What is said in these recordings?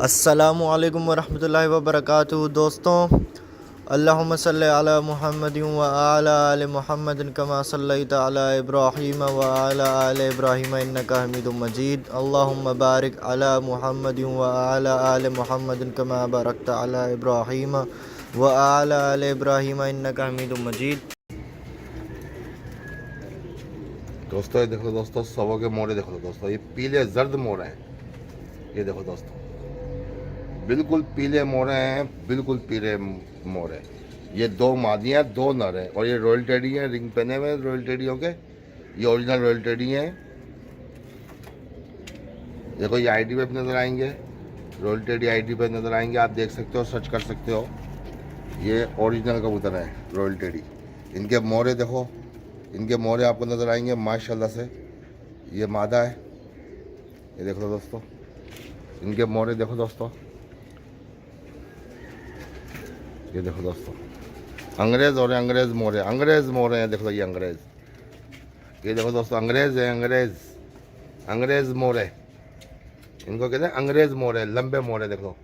अस्सलामु अलैकुम वरहमतुल्लाहि वबरकातुहू। दोस्तों, अल्लाहुम्मा सल्लि अला मुहम्मदिन व अला आलि मुहम्मदिन कमा सल्लैता अला इब्राहीम व अला आलि इब्राहीम इन्नका हमीदुम मजीद। अल्लाहुम्मा बारिक अला मुहम्मदिन व अला आलि मुहम्मदिन कमा बारकता अला इब्राहीम व अला आलि इब्राहीम इन्नका हमीदुम मजीद। दोस्तों ये देखो दोस्तों, सवो के मोड़े देखो दोस्तों, ये पीले जर्द मोड़े हैं। ये देखो दोस्तों, बिल्कुल पीले मोड़े हैं, बिल्कुल पीले मोड़े। ये दो मादियाँ दो नर हैं और ये रॉयल टेडी हैं, रिंग पहने हुए रॉयल टेडियों के। ये ओरिजिनल रॉयल टेडी हैं। देखो ये आईडी पे नज़र आएंगे, रॉयल टेडी आईडी पे नज़र आएंगे, आप देख सकते हो, सर्च कर सकते हो। ये ओरिजिनल कबूतर है रॉयल टेडी। इनके मोड़े देखो, इनके मोरे आपको नज़र आएंगे माशाल्लाह से। ये मादा है, ये देखो दोस्तों, इनके मोरे देखो दोस्तों, ये देखो दोस्तों, अंग्रेज़ और अंग्रेज़ मोरे, अंग्रेज़ मोरे हैं। देखो ये अंग्रेज़, ये देखो दोस्तों, अंग्रेज़ है, अंग्रेज़, अंग्रेज़ मोरे। इनको कहते हैं अंग्रेज़ मोरे, लंबे मोरे। देखो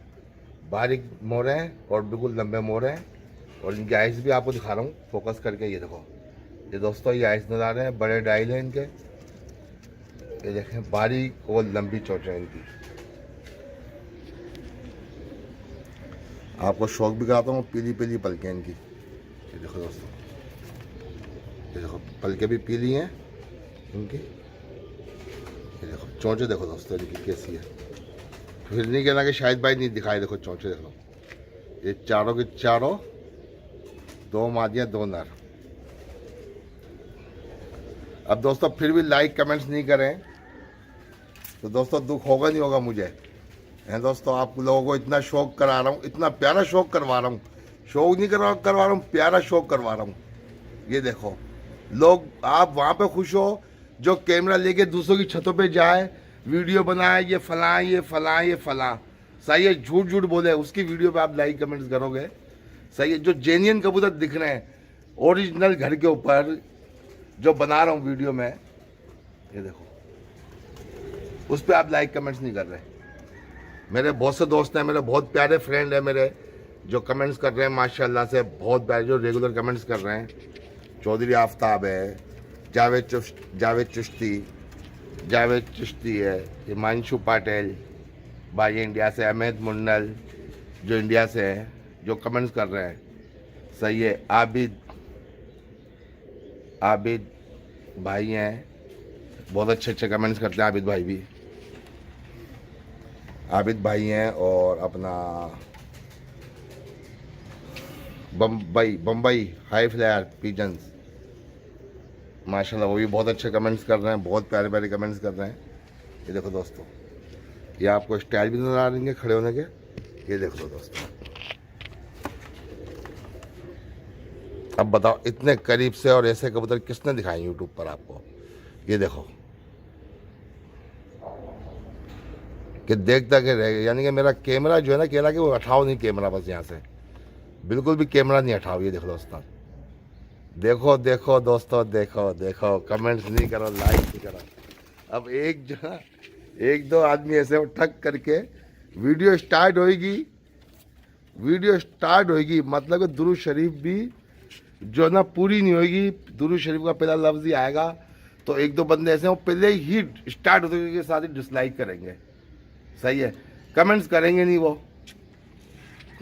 बारीक मोरे हैं और बिल्कुल लंबे मोरे हैं। और इनकी आइज़ भी आपको दिखा रहा हूँ फोकस करके। ये देखो ये दोस्तों, ये आइस नज़र आ रहे हैं, बड़े डायल हैं इनके। ये देखें, बारीक और लंबी चोंच है इनकी। आपको शौक भी कराता हूँ, पीली पीली पलकें इनकी। ये देखो दोस्तों, ये देखो पलकें भी पीली हैं इनकी। ये देखो चोंचे देखो दोस्तों इनकी कैसी है। फिर नहीं कहना कि शायद भाई नहीं दिखाई। देखो चोंचे देखो, ये चारों के चारों, दो मादियाँ दो नर। अब दोस्तों फिर भी लाइक कमेंट्स नहीं करें तो दोस्तों दुख होगा नहीं होगा मुझे, हैं दोस्तों। आप लोगों को इतना शौक करा रहा हूँ, इतना प्यारा शौक करवा रहा हूँ। शौक नहीं करवा रहा हूँ, प्यारा शौक करवा रहा हूँ। ये देखो लोग, आप वहाँ पे खुश हो जो कैमरा लेके दूसरों की छतों पे जाए, वीडियो बनाए, ये फलां ये फलां ये फलां। सही है, झूठ झूठ बोले, उसकी वीडियो पे आप लाइक कमेंट्स करोगे। सही है, जो जेन्युइन कबूतर दिख रहे हैं ओरिजिनल घर के ऊपर जो बना रहा हूँ वीडियो में, ये देखो, उस पर आप लाइक कमेंट्स नहीं कर रहे। मेरे बहुत से दोस्त हैं, मेरे बहुत प्यारे फ्रेंड हैं मेरे, जो कमेंट्स कर रहे हैं माशाल्लाह से, बहुत प्यारे, जो रेगुलर कमेंट्स कर रहे हैं। चौधरी आफ्ताब है, जावेद चिश्ती है, हिमांशु पाटिल भाई इंडिया से, अहमद मुन्नल जो इंडिया से हैं, जो कमेंट्स कर रहे हैं। सही है, आबिद भाई हैं, बहुत अच्छे अच्छे कमेंट्स करते हैं आबिद भाई भी। आबिद भाई हैं और अपना बम्बई हाई फ्लायर पिजन्स, माशाल्लाह वो भी बहुत अच्छे कमेंट्स कर रहे हैं, बहुत प्यारे प्यारे कमेंट्स कर रहे हैं। ये देखो दोस्तों, ये आपको स्टाइल भी नज़र आ रही है खड़े होने के। ये देखो दोस्तों, अब बताओ इतने करीब से और ऐसे कबूतर किसने दिखाए यूट्यूब पर आपको। ये देखो कि देखता के रह गए, यानी कि मेरा कैमरा जो है ना, कह रहा कि वो हटाओ नहीं कैमरा, बस यहाँ से बिल्कुल भी कैमरा नहीं हटाओ। ये देखो दोस्तों, देखो देखो दोस्तों, देखो देखो, कमेंट्स नहीं करो, लाइक नहीं करो। अब एक जो है, एक दो आदमी ऐसे ठक करके वीडियो स्टार्ट होगी, मतलब कि दुरूद शरीफ भी जो ना पूरी नहीं होगी। दुरूद शरीफ का पहला लफ्ज़ ही आएगा तो एक दो बंदे ऐसे वो पहले ही स्टार्ट होते के साथ ही डिसलाइक करेंगे। सही है, कमेंट्स करेंगे नहीं, वो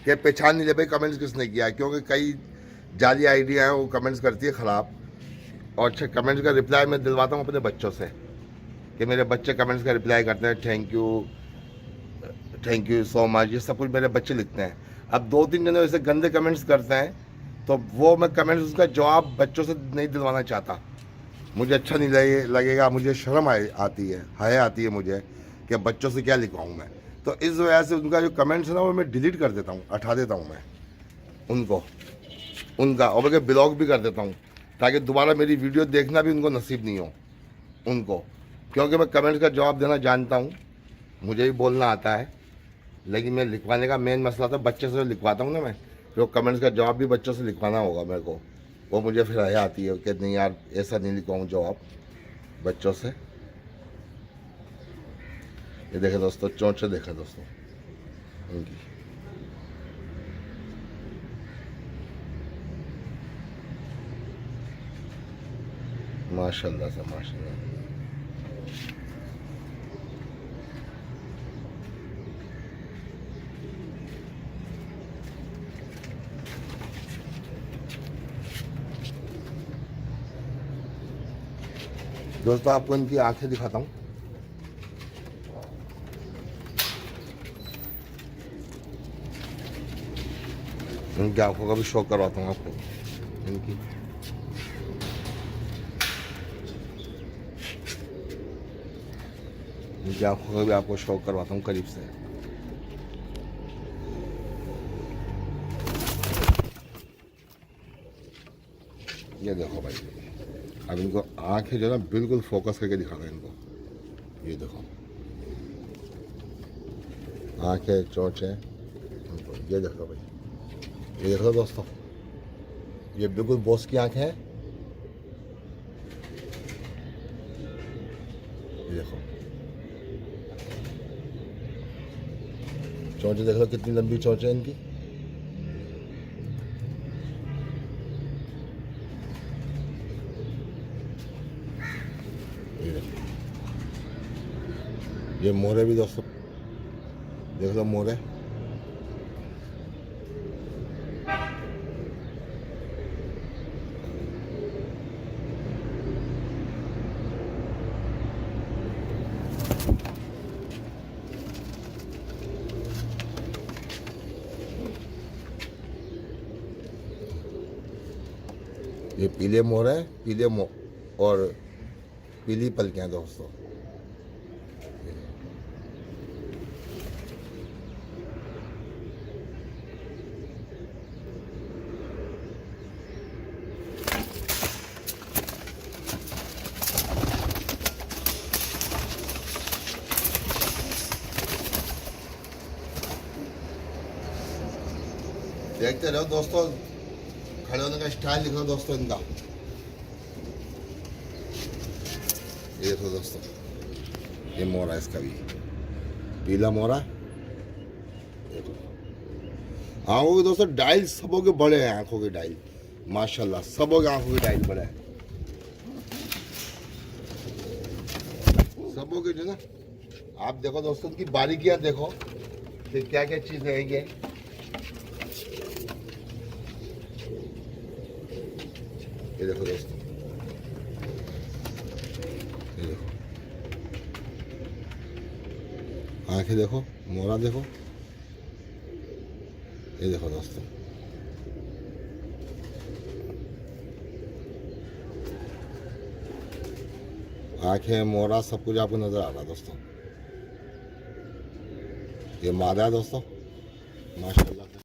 क्या पहचान नहीं ले भाई कमेंट्स किसने किया है, क्योंकि कई जाली आइडिया हैं वो कमेंट्स करती है ख़राब। और अच्छे कमेंट्स का रिप्लाई मैं दिलवाता हूँ अपने बच्चों से, कि मेरे बच्चे कमेंट्स का रिप्लाई करते हैं, थैंक यू सो मच, ये सब कुछ मेरे बच्चे लिखते हैं। अब दो तीन जने ऐसे गंदे कमेंट्स करते हैं तो वो मैं कमेंट्स उसका जवाब बच्चों से नहीं दिलवाना चाहता। मुझे अच्छा नहीं लगेगा, मुझे शर्म आती है, हया आती है मुझे कि बच्चों से क्या लिखवाऊँ मैं। तो इस वजह से उनका जो कमेंट्स है ना, वो मैं डिलीट कर देता हूँ, हटा देता हूँ मैं उनका, और मैं ब्लॉक भी कर देता हूँ, ताकि दोबारा मेरी वीडियो देखना भी उनको नसीब नहीं हो उनको। क्योंकि मैं कमेंट्स का जवाब देना जानता हूँ, मुझे भी बोलना आता है, लेकिन मैं लिखवाने का मेन मसला था, बच्चे से लिखवाता हूँ ना मैं, जो कमेंट्स का जवाब भी बच्चों से लिखवाना होगा मेरे को, वो मुझे फिर हया आती है कि नहीं यार ऐसा नहीं लिखवाऊँ जवाब बच्चों से। ये देखे दोस्तों, चोंचे देखे दोस्तों, इनकी। माशाल्लाह से माशाल्लाह। दोस्तों आपको इनकी आंखें दिखाता हूँ। इनकी आंखों का भी शौक करवाता हूँ आपको। इनकी आंखों का भी आपको शौक करवाता हूँ करीब से। ये देखो भाई, अब इनको आंखें जो है ना बिल्कुल फोकस करके दिखाता है इनको। ये देखो आंखें, चोंच है इनको। ये देखो भाई, ये देखो दोस्तों, ये बिल्कुल बॉस की आंखें हैं। ये देखो चोंच देख लो कितनी लंबी चोंच है इनकी। ये देखो, ये मोरे भी दोस्तों देख लो, मोरे। ये पीले मोर है, और पीली पलकियां दोस्तों। देखते रहो दोस्तों, खड़े होने का स्टाइल लिख लो दोस्तों इनका। ये देखो दोस्तों, ये मोरा इसका भी पीला मोरा। आंखों के दोस्तों डायल सबों के बड़े हैं, आंखों के डायल माशाल्लाह सबों के आंखों के डायल बड़े हैं सबों के जो ना। आप देखो दोस्तों उनकी बारीकियां देखो कि क्या क्या चीज़ है ये। ये देखो दोस्तों, ये देखो आंखें देखो, मोरा देखो। ये देखो दोस्तों, आंखें, मोरा सब कुछ आपको नजर आ रहा है दोस्तों। ये मादा है दोस्तों माशाल्लाह।